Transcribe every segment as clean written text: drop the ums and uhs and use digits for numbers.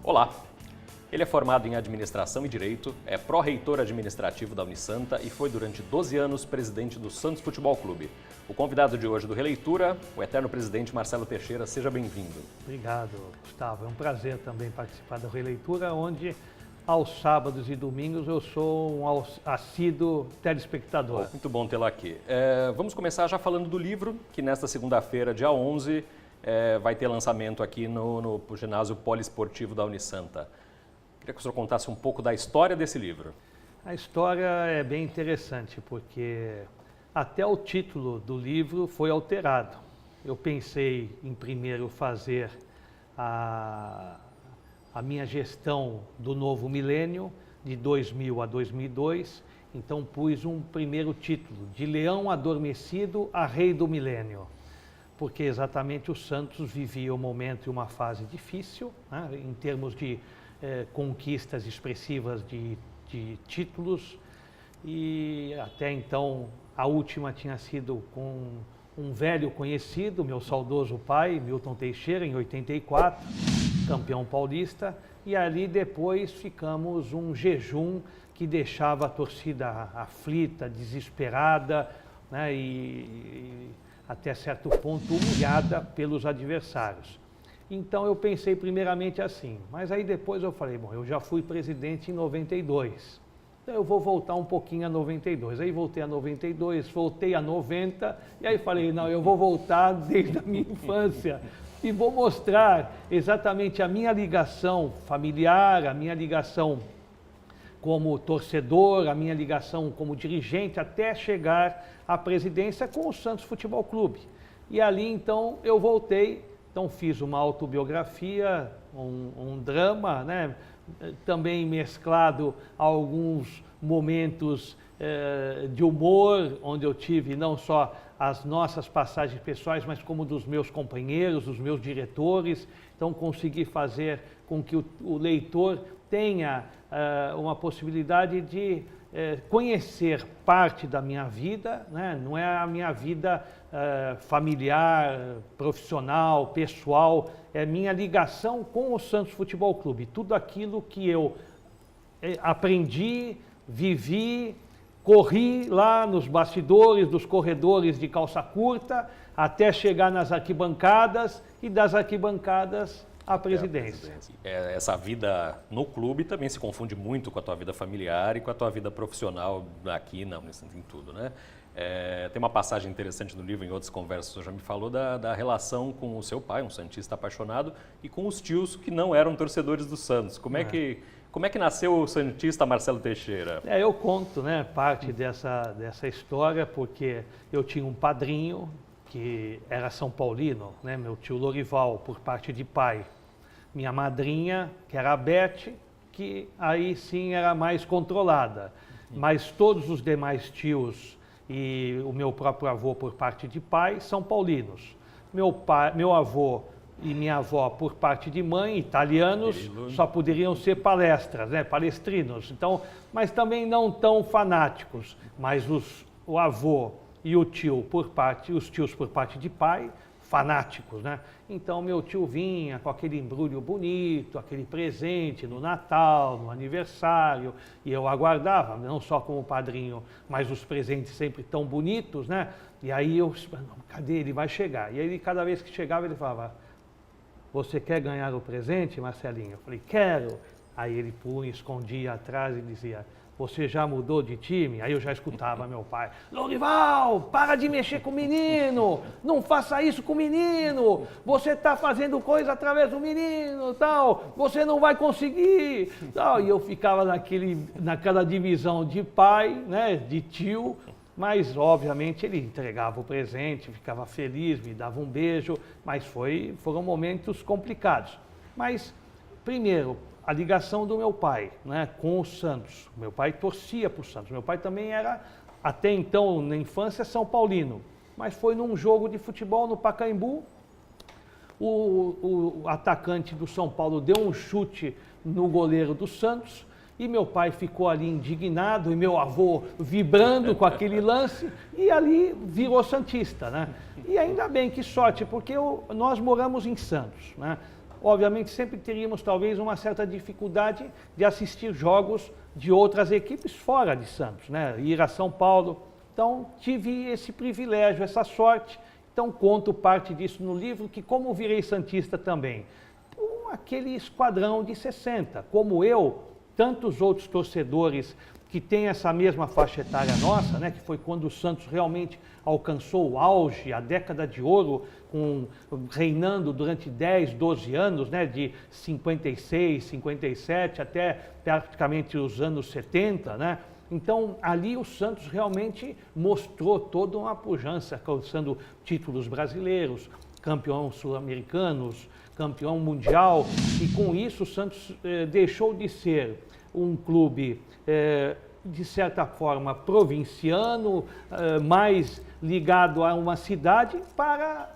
Olá! Ele é formado em Administração e Direito, é pró-reitor administrativo da Unisanta e foi durante 12 anos presidente do Santos Futebol Clube. O convidado de hoje do Releitura, o eterno presidente Marcelo Teixeira. Seja bem-vindo. Obrigado, Gustavo. É um prazer também participar da Releitura, onde aos sábados e domingos eu sou um assíduo telespectador. Muito bom tê-lo aqui. Vamos começar já falando do livro, que nesta segunda-feira, dia 11, vai ter lançamento aqui no ginásio poliesportivo da Unisanta. Queria que o senhor contasse um pouco da história desse livro. A história é bem interessante, porque até o título do livro foi alterado. Eu pensei em primeiro fazer a minha gestão do novo milênio, de 2000 a 2002, então pus um primeiro título, De Leão Adormecido a Rei do Milênio, porque exatamente o Santos vivia um momento e uma fase difícil, né, em termos de conquistas expressivas de títulos, e até então a última tinha sido com um velho conhecido, meu saudoso pai, Milton Teixeira, em 84, campeão paulista, e ali depois ficamos um jejum que deixava a torcida aflita, desesperada, né, e até certo ponto humilhada pelos adversários. Então eu pensei primeiramente assim, mas aí depois eu falei, bom, eu já fui presidente em 92, então eu vou voltar um pouquinho a 92, aí voltei a 92, voltei a 90, e aí falei, não, eu vou voltar desde a minha infância e vou mostrar exatamente a minha ligação familiar, a minha ligação como torcedor, a minha ligação como dirigente, até chegar à presidência com o Santos Futebol Clube. E ali então eu voltei. Então fiz uma autobiografia, um drama, né? Também mesclado a alguns momentos de humor, onde eu tive não só as nossas passagens pessoais, mas como dos meus companheiros, dos meus diretores. Então consegui fazer com que o leitor tenha uma possibilidade de conhecer parte da minha vida, né? Não é a minha vida familiar, profissional, pessoal, é minha ligação com o Santos Futebol Clube. Tudo aquilo que eu aprendi, vivi, corri lá nos bastidores, dos corredores de calça curta, até chegar nas arquibancadas e das arquibancadas à presidência. Essa vida no clube também se confunde muito com a tua vida familiar e com a tua vida profissional aqui, em tudo, né? Tem uma passagem interessante no livro, em outras conversas, você já me falou da relação com o seu pai, um santista apaixonado, e com os tios que não eram torcedores do Santos. Como é que nasceu o santista Marcelo Teixeira? Eu conto, né, parte dessa história, porque eu tinha um padrinho que era São Paulino, né, meu tio Lorival, por parte de pai. Minha madrinha, que era a Beth, que aí sim era mais controlada. Mas todos os demais tios e o meu próprio avô por parte de pai são paulinos. Meu avô e minha avó por parte de mãe, italianos, só poderiam ser palestras, né, palestrinos. Então, mas também não tão fanáticos. Mas o avô e o tio os tios por parte de pai, fanáticos, né? Então meu tio vinha com aquele embrulho bonito, aquele presente no Natal, no aniversário, e eu aguardava, não só como padrinho, mas os presentes sempre tão bonitos, né? E aí eu, cadê ele? Vai chegar. E aí cada vez que chegava ele falava, você quer ganhar o presente, Marcelinho? Eu falei, quero. Aí ele punha, escondia atrás e dizia, você já mudou de time? Aí eu já escutava meu pai, Lorival, para de mexer com o menino, não faça isso com o menino, você está fazendo coisa através do menino, tal, você não vai conseguir. Tal. E eu ficava naquela divisão de pai, né, de tio, mas obviamente ele entregava o presente, ficava feliz, me dava um beijo, mas foram momentos complicados. Mas, primeiro, a ligação do meu pai, né, com o Santos. Meu pai torcia para o Santos. Meu pai também era, até então, na infância, São Paulino. Mas foi num jogo de futebol no Pacaembu. O atacante do São Paulo deu um chute no goleiro do Santos. E meu pai ficou ali indignado, e meu avô vibrando com aquele lance. E ali virou santista, né? E ainda bem, que sorte, porque nós moramos em Santos, né? obviamente sempre teríamos talvez uma certa dificuldade de assistir jogos de outras equipes fora de Santos, né? Ir a São Paulo. Então tive esse privilégio, essa sorte. Então conto parte disso no livro, que como virei santista também, aquele esquadrão de 60, como eu, tantos outros torcedores que têm essa mesma faixa etária nossa, né, que foi quando o Santos realmente alcançou o auge, a década de ouro, reinando durante 10, 12 anos, né, de 56, 57 até praticamente os anos 70, né? Então, ali o Santos realmente mostrou toda uma pujança, alcançando títulos brasileiros, campeões sul-americanos, campeão mundial, e com isso o Santos deixou de ser um clube, de certa forma, provinciano, mais ligado a uma cidade, para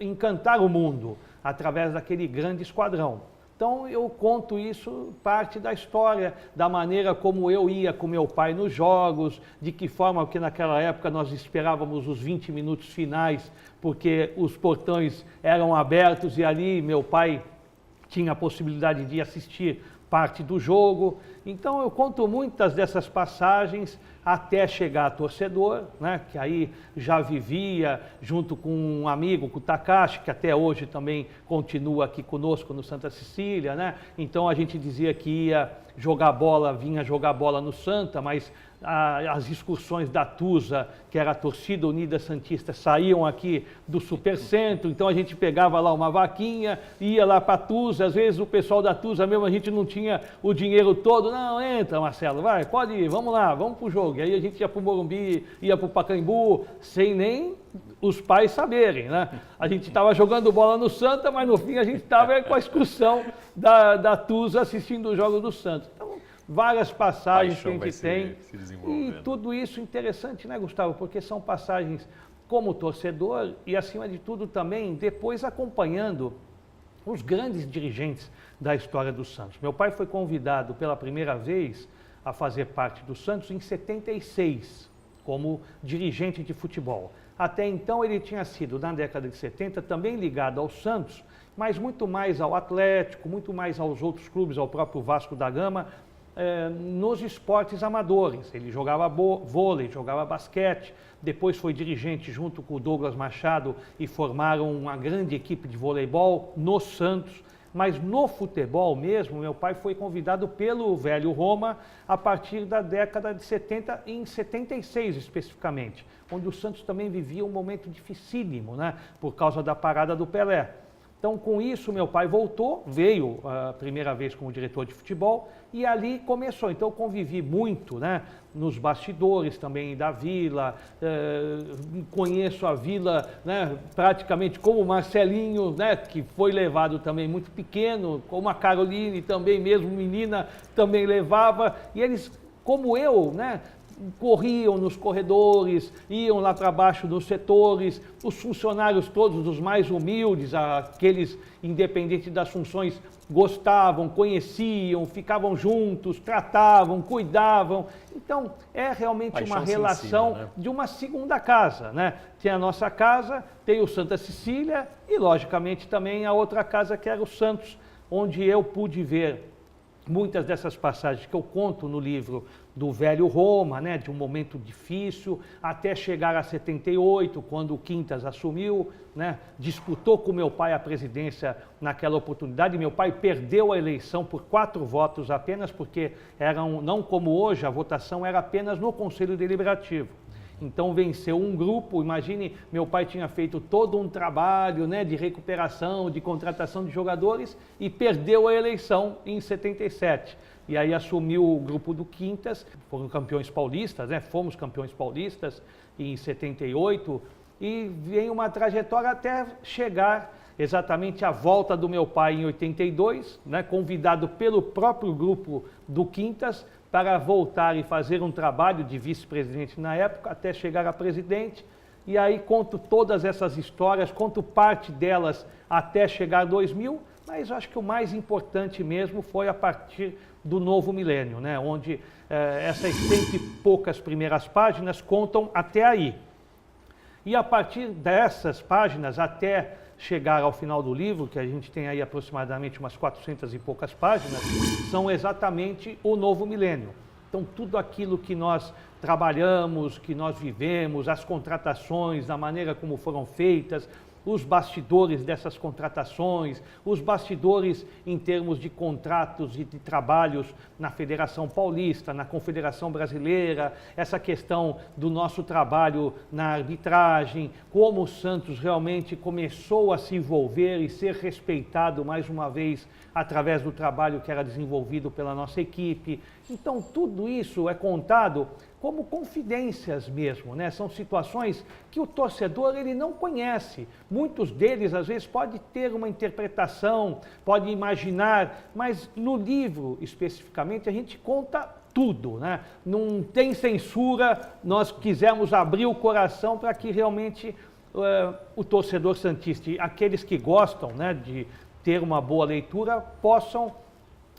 encantar o mundo, através daquele grande esquadrão. Então eu conto isso, parte da história, da maneira como eu ia com meu pai nos jogos, de que forma, porque naquela época nós esperávamos os 20 minutos finais, porque os portões eram abertos e ali meu pai tinha a possibilidade de assistir parte do jogo. Então eu conto muitas dessas passagens até chegar a torcedor, né, que aí já vivia junto com um amigo, com o Takashi, que até hoje também continua aqui conosco no Santa Cecília, né? Então a gente dizia que ia jogar bola, vinha jogar bola no Santa, mas as excursões da Tusa, que era a torcida unida santista, saíam aqui do Supercentro, então a gente pegava lá uma vaquinha, ia lá para a Tusa, às vezes o pessoal da Tusa mesmo, a gente não tinha o dinheiro todo, não, entra Marcelo, vai, pode ir, vamos lá, vamos pro jogo. E aí a gente ia pro Morumbi, ia pro Pacaembu, sem nem os pais saberem, né? A gente estava jogando bola no Santa, mas no fim a gente estava com a excursão da Tusa assistindo os jogos do Santa. Então, várias passagens que a gente tem, e tudo isso interessante, né, Gustavo? Porque são passagens como torcedor e, acima de tudo, também depois acompanhando os grandes dirigentes da história do Santos. Meu pai foi convidado pela primeira vez a fazer parte do Santos em 76, como dirigente de futebol. Até então ele tinha sido, na década de 70, também ligado ao Santos, mas muito mais ao Atlético, muito mais aos outros clubes, ao próprio Vasco da Gama, nos esportes amadores. Ele jogava vôlei, jogava basquete, depois foi dirigente junto com o Douglas Machado e formaram uma grande equipe de voleibol no Santos. Mas no futebol mesmo, meu pai foi convidado pelo Velho Roma a partir da década de 70, em 76 especificamente, onde o Santos também vivia um momento dificílimo, né, por causa da parada do Pelé. Então, com isso, meu pai voltou, veio a primeira vez como diretor de futebol e ali começou. Então, eu convivi muito, né, nos bastidores também da Vila, conheço a Vila, né, praticamente como o Marcelinho, né, que foi levado também muito pequeno, como a Caroline também, mesmo menina, também levava. E eles, como eu, né, corriam nos corredores, iam lá para baixo nos setores, os funcionários todos, os mais humildes, aqueles independentes das funções, gostavam, conheciam, ficavam juntos, tratavam, cuidavam. Então, é realmente uma relação de uma segunda casa, né? Tem a nossa casa, tem o Santa Cecília e, logicamente, também a outra casa que era o Santos, onde eu pude ver muitas dessas passagens que eu conto no livro do Velho Roma, né, de um momento difícil, até chegar a 78, quando o Quintas assumiu, né, disputou com meu pai a presidência naquela oportunidade. Meu pai perdeu a eleição por 4 votos apenas, porque não como hoje, a votação era apenas no Conselho Deliberativo. Então venceu um grupo, imagine, meu pai tinha feito todo um trabalho, né, de recuperação, de contratação de jogadores e perdeu a eleição em 77. E aí assumiu o grupo do Quintas, foram campeões paulistas, né, fomos campeões paulistas em 78 e vem uma trajetória até chegar exatamente à volta do meu pai em 82, né, convidado pelo próprio grupo do Quintas para voltar e fazer um trabalho de vice-presidente na época, até chegar a presidente. E aí conto todas essas histórias, conto parte delas até chegar a 2000, mas acho que o mais importante mesmo foi a partir do novo milênio, né, onde essas 100 e poucas primeiras páginas contam até aí. E a partir dessas páginas até chegar ao final do livro, que a gente tem aí aproximadamente umas 400 e poucas páginas, são exatamente o novo milênio. Então, tudo aquilo que nós trabalhamos, que nós vivemos, as contratações, da maneira como foram feitas, os bastidores dessas contratações, os bastidores em termos de contratos e de trabalhos na Federação Paulista, na Confederação Brasileira, essa questão do nosso trabalho na arbitragem, como o Santos realmente começou a se envolver e ser respeitado mais uma vez através do trabalho que era desenvolvido pela nossa equipe. Então, tudo isso é contado como confidências mesmo, né? São situações que o torcedor ele não conhece. Muitos deles, às vezes, pode ter uma interpretação, pode imaginar, mas no livro, especificamente, a gente conta tudo, né? Não tem censura, nós quisemos abrir o coração para que realmente o torcedor santista, aqueles que gostam, né, de ter uma boa leitura, possam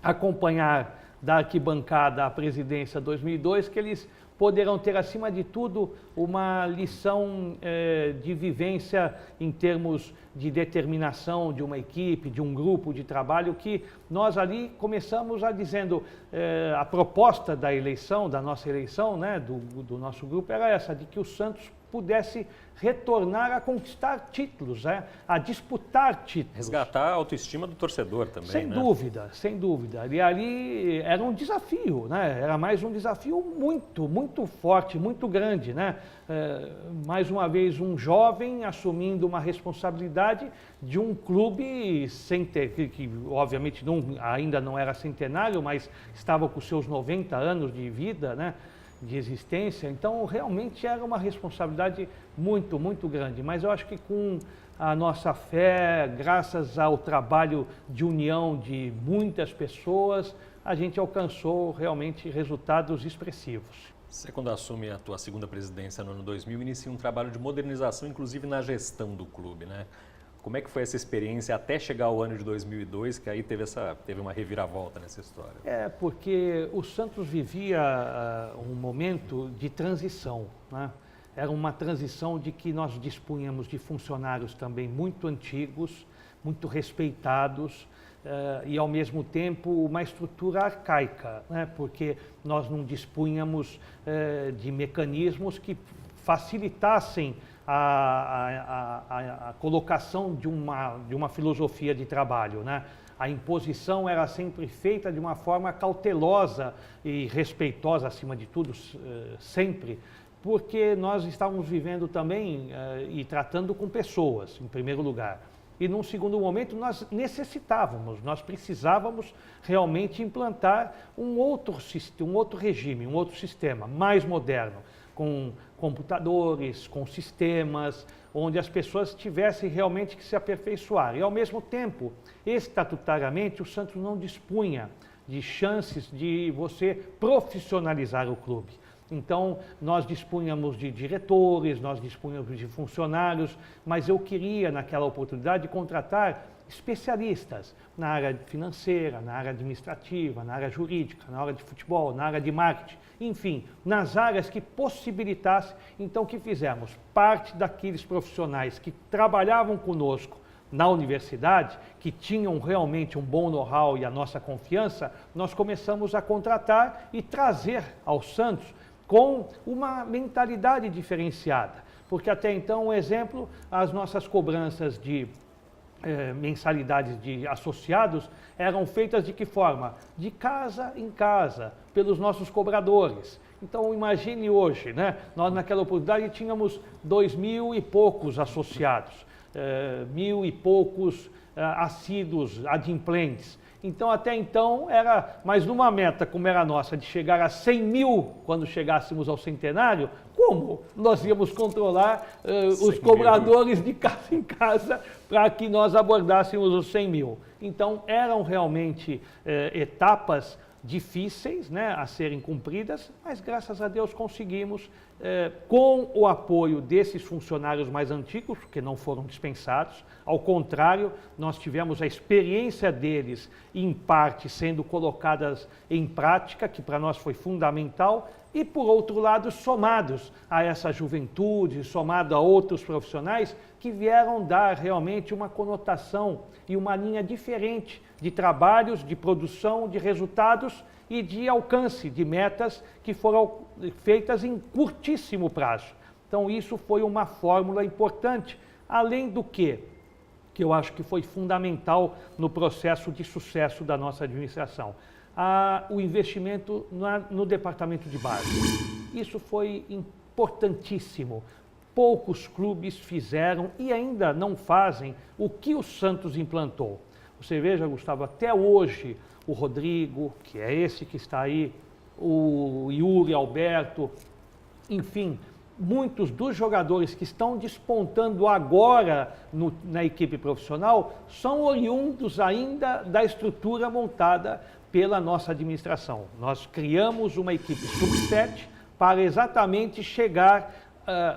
acompanhar da arquibancada à presidência 2002, que eles poderão ter, acima de tudo, uma lição de vivência em termos de determinação de uma equipe, de um grupo de trabalho, que nós ali começamos a dizendo, a proposta da eleição, da nossa eleição, né, do nosso grupo, era essa, de que o Santos pudesse retornar a conquistar títulos, né? A disputar títulos. Resgatar a autoestima do torcedor também, sem né? dúvida, sem dúvida. E ali era um desafio, né? Era mais um desafio muito forte, muito grande, né? Mais uma vez, um jovem assumindo uma responsabilidade de um clube que obviamente ainda não era centenário, mas estava com seus 90 anos de vida, né? De existência, então realmente era uma responsabilidade muito grande, mas eu acho que com a nossa fé, graças ao trabalho de união de muitas pessoas, a gente alcançou realmente resultados expressivos. Você, quando assume a tua segunda presidência no ano 2000, inicia um trabalho de modernização, inclusive na gestão do clube, né? Como é que foi essa experiência até chegar ao ano de 2002, que aí teve uma reviravolta nessa história? Porque o Santos vivia um momento de transição, né? Era uma transição de que nós dispunhamos de funcionários também muito antigos, muito respeitados, e ao mesmo tempo uma estrutura arcaica, né? Porque nós não dispunhamos de mecanismos que facilitassem a colocação de uma filosofia de trabalho, né? A imposição era sempre feita de uma forma cautelosa e respeitosa, acima de tudo, sempre, porque nós estávamos vivendo também e tratando com pessoas, em primeiro lugar. E num segundo momento nós nós precisávamos realmente implantar um outro regime, um outro sistema mais moderno, com computadores, com sistemas, onde as pessoas tivessem realmente que se aperfeiçoar. E, ao mesmo tempo, estatutariamente, o Santos não dispunha de chances de você profissionalizar o clube. Então, nós dispunhamos de diretores, nós dispunhamos de funcionários, mas eu queria, naquela oportunidade, contratar especialistas na área financeira, na área administrativa, na área jurídica, na área de futebol, na área de marketing, enfim, nas áreas que possibilitassem. Então, o que fizemos? Parte daqueles profissionais que trabalhavam conosco na universidade, que tinham realmente um bom know-how e a nossa confiança, nós começamos a contratar e trazer ao Santos com uma mentalidade diferenciada. Porque até então, um exemplo, as nossas cobranças de mensalidades de associados eram feitas de que forma? De casa em casa, pelos nossos cobradores. Então, imagine hoje, né? Nós naquela oportunidade tínhamos 2.000 e poucos associados, 1.000 e poucos assíduos, adimplentes. Então, até então, mas numa meta como era a nossa, de chegar a 100 mil quando chegássemos ao centenário, como nós íamos controlar os cobradores de casa em casa para que nós abordássemos os 100 mil? Então, eram realmente etapas difíceis, né, a serem cumpridas, mas graças a Deus conseguimos, com o apoio desses funcionários mais antigos, que não foram dispensados, ao contrário, nós tivemos a experiência deles, em parte, sendo colocadas em prática, que para nós foi fundamental, e por outro lado, somados a essa juventude, somado a outros profissionais que vieram dar realmente uma conotação e uma linha diferente de trabalhos, de produção, de resultados e de alcance de metas que foram feitas em curtíssimo prazo. Então isso foi uma fórmula importante, além do que eu acho que foi fundamental no processo de sucesso da nossa administração. O investimento no departamento de base. Isso foi importantíssimo. Poucos clubes fizeram e ainda não fazem o que o Santos implantou. Você veja, Gustavo, até hoje o Rodrigo, que é esse que está aí, o Yuri Alberto, enfim, muitos dos jogadores que estão despontando agora na equipe profissional são oriundos ainda da estrutura montada pela nossa administração. Nós criamos uma equipe sub-7 para exatamente chegar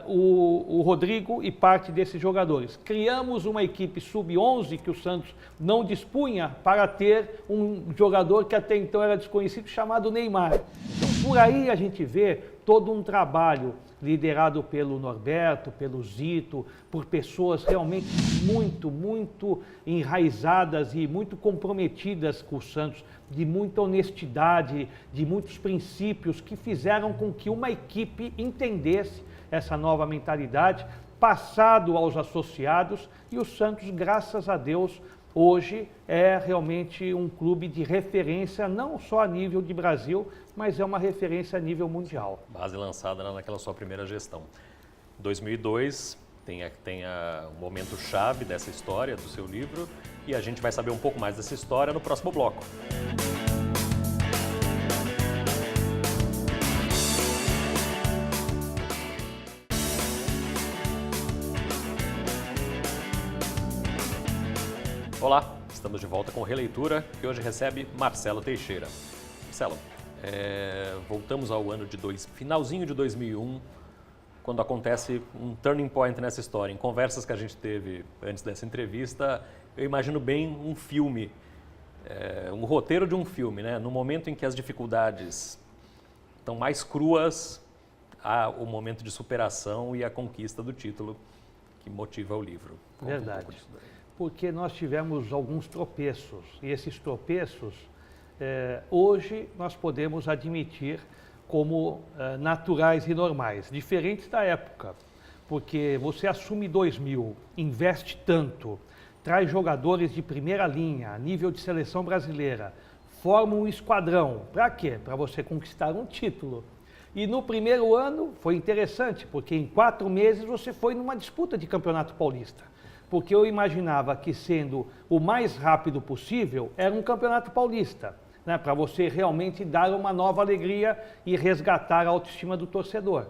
o Rodrigo e parte desses jogadores. Criamos uma equipe sub-11 que o Santos não dispunha para ter um jogador que até então era desconhecido, chamado Neymar. Então, por aí a gente vê todo um trabalho liderado pelo Norberto, pelo Zito, por pessoas realmente muito enraizadas e muito comprometidas com o Santos, de muita honestidade, de muitos princípios que fizeram com que uma equipe entendesse essa nova mentalidade, passado aos associados, e o Santos, graças a Deus, hoje é realmente um clube de referência, não só a nível de Brasil, mas é uma referência a nível mundial. Base lançada naquela sua primeira gestão. 2002 tem um momento chave dessa história, do seu livro, e a gente vai saber um pouco mais dessa história no próximo bloco. Olá, estamos de volta com Releitura, que hoje recebe Marcelo Teixeira. Marcelo, voltamos ao ano finalzinho de 2001, quando acontece um turning point nessa história. Em conversas que a gente teve antes dessa entrevista, eu imagino bem um filme, um roteiro de um filme, né? No momento em que as dificuldades estão mais cruas, há o momento de superação e a conquista do título que motiva o livro. Conta Verdade. Um pouco disso daí. Porque nós tivemos alguns tropeços, e esses tropeços, hoje nós podemos admitir como naturais e normais, diferentes da época, porque você assume 2000, investe tanto, traz jogadores de primeira linha, a nível de seleção brasileira, forma um esquadrão, para quê? Para você conquistar um título. E no primeiro ano foi interessante, porque em 4 meses você foi numa disputa de Campeonato Paulista. Porque eu imaginava que, sendo o mais rápido possível, era um Campeonato Paulista, né, para você realmente dar uma nova alegria e resgatar a autoestima do torcedor.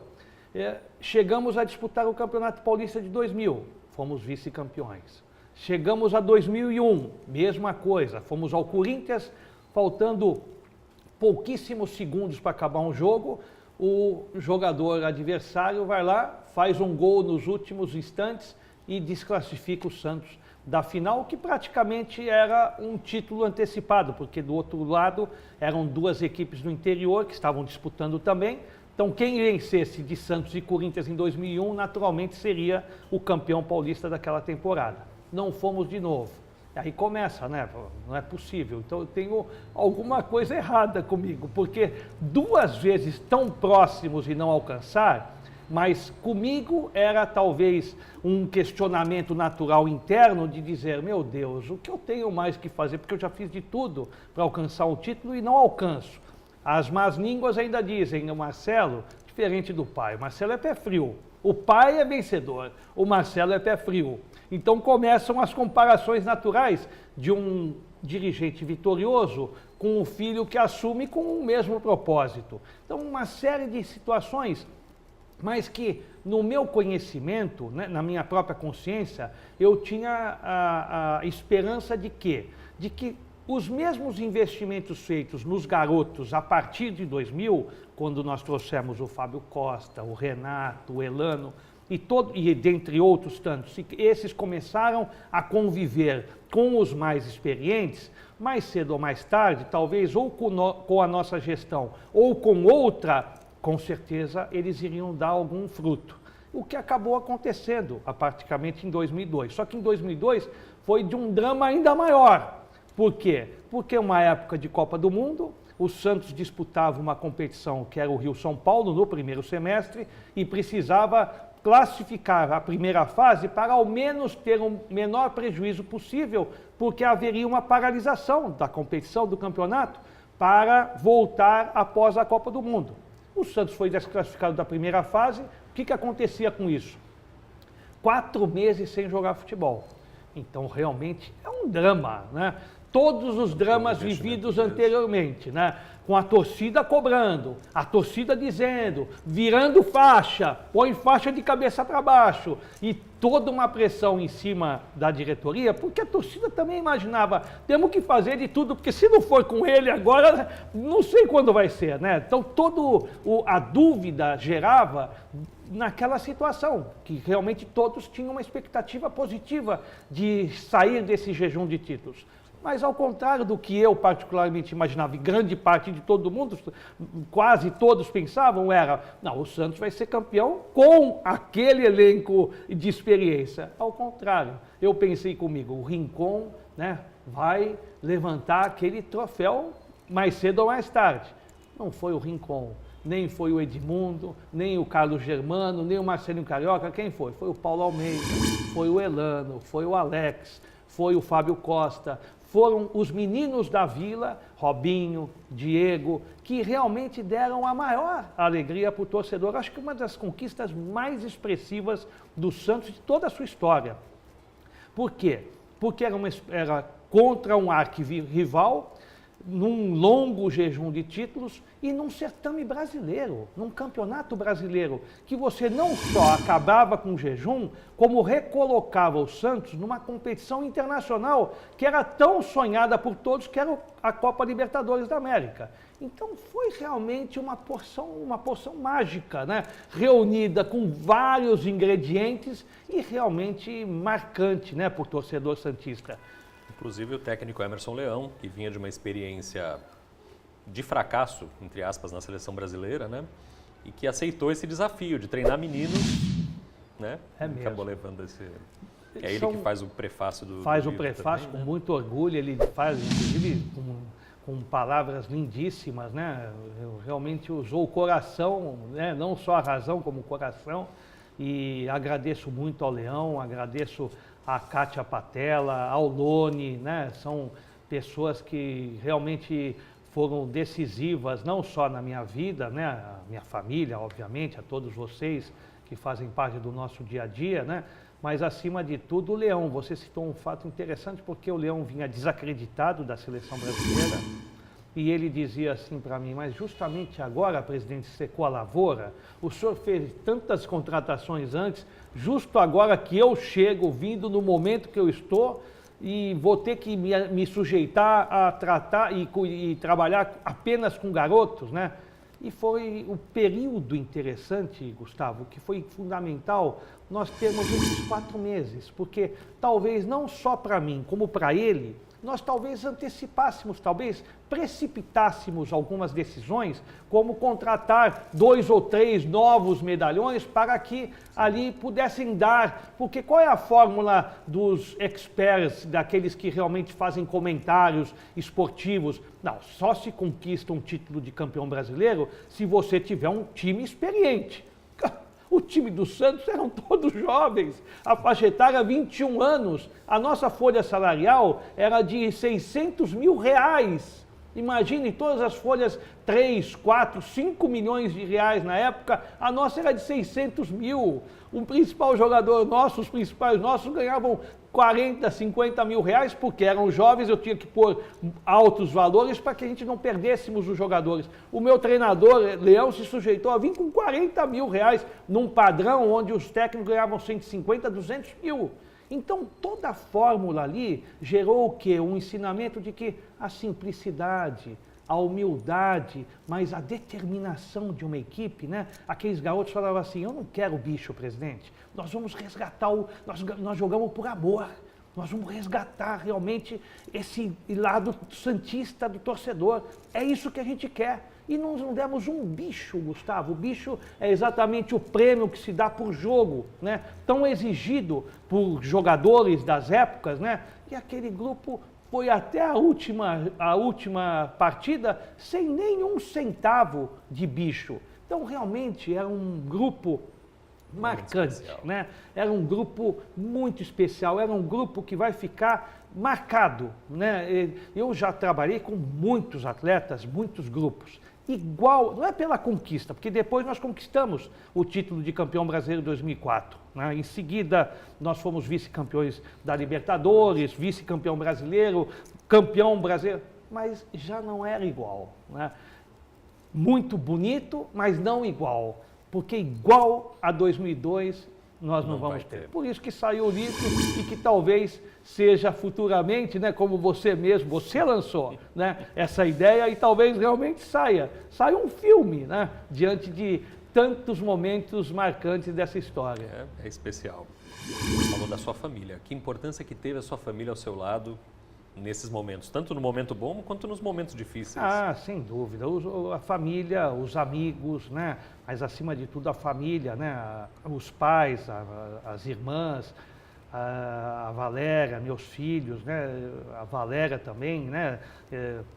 Chegamos a disputar o Campeonato Paulista de 2000, fomos vice-campeões. Chegamos a 2001, mesma coisa, fomos ao Corinthians, faltando pouquíssimos segundos para acabar um jogo, o jogador adversário vai lá, faz um gol nos últimos instantes e desclassifica o Santos da final, que praticamente era um título antecipado, porque do outro lado eram 2 equipes do interior que estavam disputando também. Então quem vencesse de Santos e Corinthians em 2001, naturalmente seria o campeão paulista daquela temporada. Não fomos de novo. Aí começa, né? Não é possível. Então eu tenho alguma coisa errada comigo, porque 2 vezes tão próximos e não alcançar, mas comigo era talvez um questionamento natural interno de dizer, meu Deus, o que eu tenho mais que fazer? Porque eu já fiz de tudo para alcançar o título e não alcanço. As más línguas ainda dizem, o Marcelo, diferente do pai, o Marcelo é pé frio. O pai é vencedor, o Marcelo é pé frio. Então começam as comparações naturais de um dirigente vitorioso com um filho que assume com o mesmo propósito. Então uma série de situações, mas que no meu conhecimento, né, na minha própria consciência, eu tinha a esperança de quê? De que os mesmos investimentos feitos nos garotos a partir de 2000, quando nós trouxemos o Fábio Costa, o Renato, o Elano, e dentre outros tantos, esses começaram a conviver com os mais experientes, mais cedo ou mais tarde, talvez ou com a nossa gestão ou com outra, com certeza eles iriam dar algum fruto. O que acabou acontecendo praticamente em 2002. Só que em 2002 foi de um drama ainda maior. Por quê? Porque uma época de Copa do Mundo, o Santos disputava uma competição que era o Rio-São Paulo no primeiro semestre e precisava classificar a primeira fase para ao menos ter um menor prejuízo possível, porque haveria uma paralisação da competição, do campeonato, para voltar após a Copa do Mundo. O Santos foi desclassificado da primeira fase. O que acontecia com isso? 4 meses sem jogar futebol. Então, realmente, é um drama, né? Todos os dramas vividos anteriormente, né? Com a torcida cobrando, a torcida dizendo, virando faixa, põe faixa de cabeça para baixo, e toda uma pressão em cima da diretoria, porque a torcida também imaginava, temos que fazer de tudo, porque se não for com ele agora, não sei quando vai ser, né? Então, a dúvida gerava naquela situação, que realmente todos tinham uma expectativa positiva de sair desse jejum de títulos. Mas ao contrário do que eu particularmente imaginava, e grande parte de todo mundo, quase todos pensavam, não, o Santos vai ser campeão com aquele elenco de experiência. Ao contrário, eu pensei comigo, o Rincon, né, vai levantar aquele troféu mais cedo ou mais tarde. Não foi o Rincon, nem foi o Edmundo, nem o Carlos Germano, nem o Marcelinho Carioca. Quem foi? Foi o Paulo Almeida, foi o Elano, foi o Alex, foi o Fábio Costa. Foram os meninos da Vila, Robinho, Diego, que realmente deram a maior alegria para o torcedor. Acho que uma das conquistas mais expressivas do Santos de toda a sua história. Por quê? Porque era contra um arquirrival, num longo jejum de títulos e num certame brasileiro, num campeonato brasileiro, que você não só acabava com o jejum, como recolocava o Santos numa competição internacional que era tão sonhada por todos, que era a Copa Libertadores da América. Então foi realmente uma porção mágica, né? Reunida com vários ingredientes e realmente marcante, né, para o torcedor santista. Inclusive o técnico Emerson Leão, que vinha de uma experiência de fracasso, entre aspas, na seleção brasileira, né? E que aceitou esse desafio de treinar meninos, né? É mesmo. Acabou levando esse... É ele que faz o prefácio do Faz do o prefácio também, com muito orgulho, ele faz, inclusive, com palavras lindíssimas, né? Realmente usou o coração, né? Não só a razão, como o coração. E agradeço muito ao Leão, agradeço a Kátia Patella, ao Lone, né? São pessoas que realmente foram decisivas, não só na minha vida, né? A minha família, obviamente, a todos vocês que fazem parte do nosso dia a dia, né? Mas, acima de tudo, o Leão. Você citou um fato interessante, porque o Leão vinha desacreditado da seleção brasileira e ele dizia assim para mim, mas justamente agora, presidente, secou a lavoura, o senhor fez tantas contratações antes, justo agora que eu chego, vindo no momento que eu estou, e vou ter que me sujeitar a tratar e trabalhar apenas com garotos, né? E foi o período interessante, Gustavo, que foi fundamental nós termos esses 4 meses, porque talvez não só para mim, como para ele, nós talvez antecipássemos, talvez precipitássemos algumas decisões, como contratar 2 ou 3 novos medalhões para que ali pudessem dar, porque qual é a fórmula dos experts, daqueles que realmente fazem comentários esportivos? Não, só se conquista um título de campeão brasileiro se você tiver um time experiente. O time do Santos eram todos jovens, a faixa etária 21 anos, a nossa folha salarial era de R$600 mil. Imagine todas as folhas, 3, 4, 5 milhões de reais na época, a nossa era de 600 mil. O principal jogador nosso, os principais nossos ganhavam 40, 50 mil reais, porque eram jovens, eu tinha que pôr altos valores para que a gente não perdêssemos os jogadores. O meu treinador, Leão, se sujeitou a vir com 40 mil reais num padrão onde os técnicos ganhavam 150, 200 mil. Então, toda a fórmula ali gerou o quê? Um ensinamento de que a simplicidade, a humildade, mas a determinação de uma equipe, né? Aqueles garotos falavam assim, eu não quero o bicho, presidente, nós vamos resgatar, nós jogamos por amor, nós vamos resgatar realmente esse lado santista do torcedor, é isso que a gente quer. E nós não demos um bicho, Gustavo. O bicho é exatamente o prêmio que se dá por jogo, né? Tão exigido por jogadores das épocas, né? E aquele grupo foi até a última partida sem nenhum centavo de bicho. Então, realmente, era um grupo marcante, né? Era um grupo muito especial, era um grupo que vai ficar marcado, né? Eu já trabalhei com muitos atletas, muitos grupos. Igual, não é pela conquista, porque depois nós conquistamos o título de campeão brasileiro 2004. Né? Em seguida, nós fomos vice-campeões da Libertadores, vice-campeão brasileiro, campeão brasileiro, mas já não era igual. Né? Muito bonito, mas não igual, porque igual a 2002 nós não vamos ter. Por isso que saiu o livro e que talvez seja futuramente, né, como você mesmo, você lançou, né, essa ideia e talvez realmente saia um filme, né, diante de tantos momentos marcantes dessa história. É especial. Você falou da sua família. Que importância que teve a sua família ao seu lado nesses momentos, tanto no momento bom quanto nos momentos difíceis? Ah, sem dúvida. A família, os amigos, né? Mas acima de tudo a família, né? Os pais, as irmãs, a Valéria, meus filhos, né? A Valéria também, né?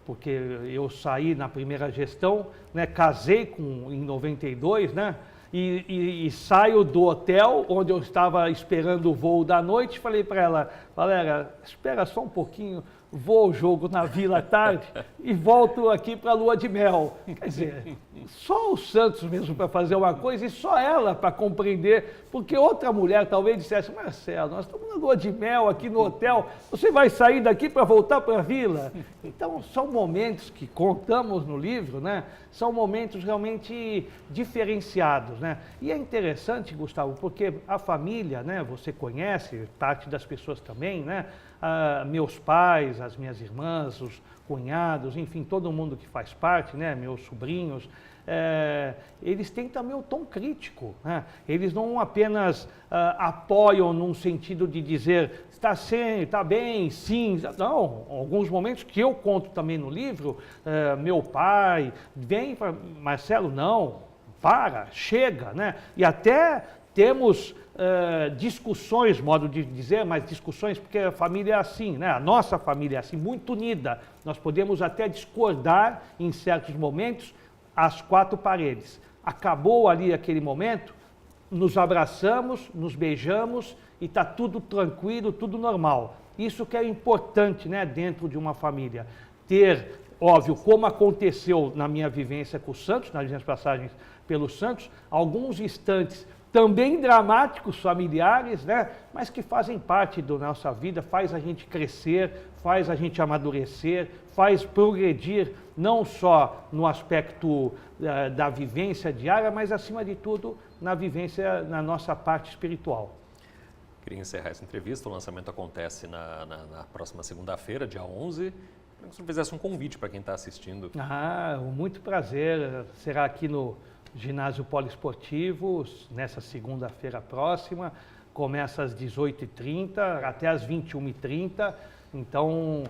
Porque eu saí na primeira gestão, né? Casei em 92, né? E saio do hotel onde eu estava esperando o voo da noite, falei para ela, Valéria, espera só um pouquinho, vou ao jogo na Vila à tarde e volto aqui para a lua de mel. Quer dizer, só o Santos mesmo para fazer uma coisa e só ela para compreender, porque outra mulher talvez dissesse, Marcelo, nós estamos na lua de mel aqui no hotel, você vai sair daqui para voltar para a Vila? Então, são momentos que contamos no livro, né? São momentos realmente diferenciados, né? E é interessante, Gustavo, porque a família, né? Você conhece, parte das pessoas também, né? Meus pais, as minhas irmãs, os cunhados, enfim, todo mundo que faz parte, né? Meus sobrinhos, eles têm também o tom crítico, né? Eles não apenas apoiam num sentido de dizer está bem, sim, não, alguns momentos que eu conto também no livro, meu pai vem para Marcelo, não, chega, né? E até temos discussões, modo de dizer, mas discussões porque a família é assim, né? A nossa família é assim, muito unida. Nós podemos até discordar em certos momentos às quatro paredes. Acabou ali aquele momento, nos abraçamos, nos beijamos e está tudo tranquilo, tudo normal. Isso que é importante, né, dentro de uma família. Ter, óbvio, como aconteceu na minha vivência com o Santos, nas minhas passagens pelo Santos, alguns instantes também dramáticos, familiares, né? Mas que fazem parte da nossa vida, faz a gente crescer, faz a gente amadurecer, faz progredir, não só no aspecto da vivência diária, mas acima de tudo na vivência, na nossa parte espiritual. Queria encerrar essa entrevista, o lançamento acontece na próxima segunda-feira, dia 11. Queria que você fizesse um convite para quem está assistindo. Muito prazer, será aqui no Ginásio Poliesportivo, nessa segunda-feira próxima, começa às 18h30 até às 21h30, então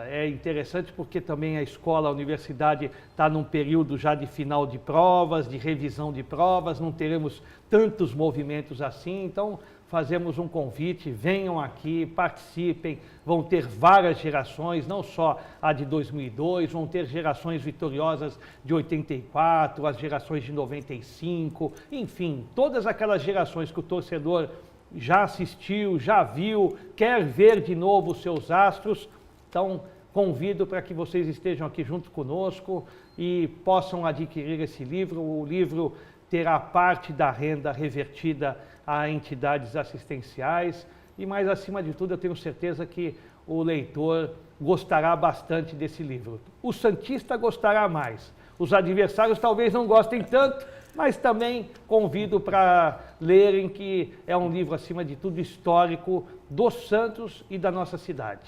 é interessante porque também a escola, a universidade está num período já de final de provas, de revisão de provas, não teremos tantos movimentos assim, então fazemos um convite, venham aqui, participem, vão ter várias gerações, não só a de 2002, vão ter gerações vitoriosas de 84, as gerações de 95, enfim, todas aquelas gerações que o torcedor já assistiu, já viu, quer ver de novo os seus astros. Então, convido para que vocês estejam aqui junto conosco e possam adquirir esse livro. O livro terá parte da renda revertida a entidades assistenciais e, mais acima de tudo, eu tenho certeza que o leitor gostará bastante desse livro. O santista gostará mais, os adversários talvez não gostem tanto, Mas também convido para lerem que é um livro, acima de tudo, histórico dos Santos e da nossa cidade.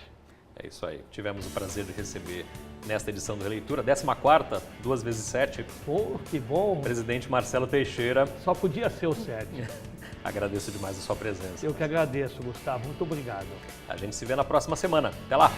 É isso aí. Tivemos o prazer de receber nesta edição do Releitura, 14ª, 2 × 7, Pô, que bom! presidente Marcelo Teixeira. Só podia ser o 7. Agradeço demais a sua presença. Eu que agradeço, Gustavo. Muito obrigado. A gente se vê na próxima semana. Até lá!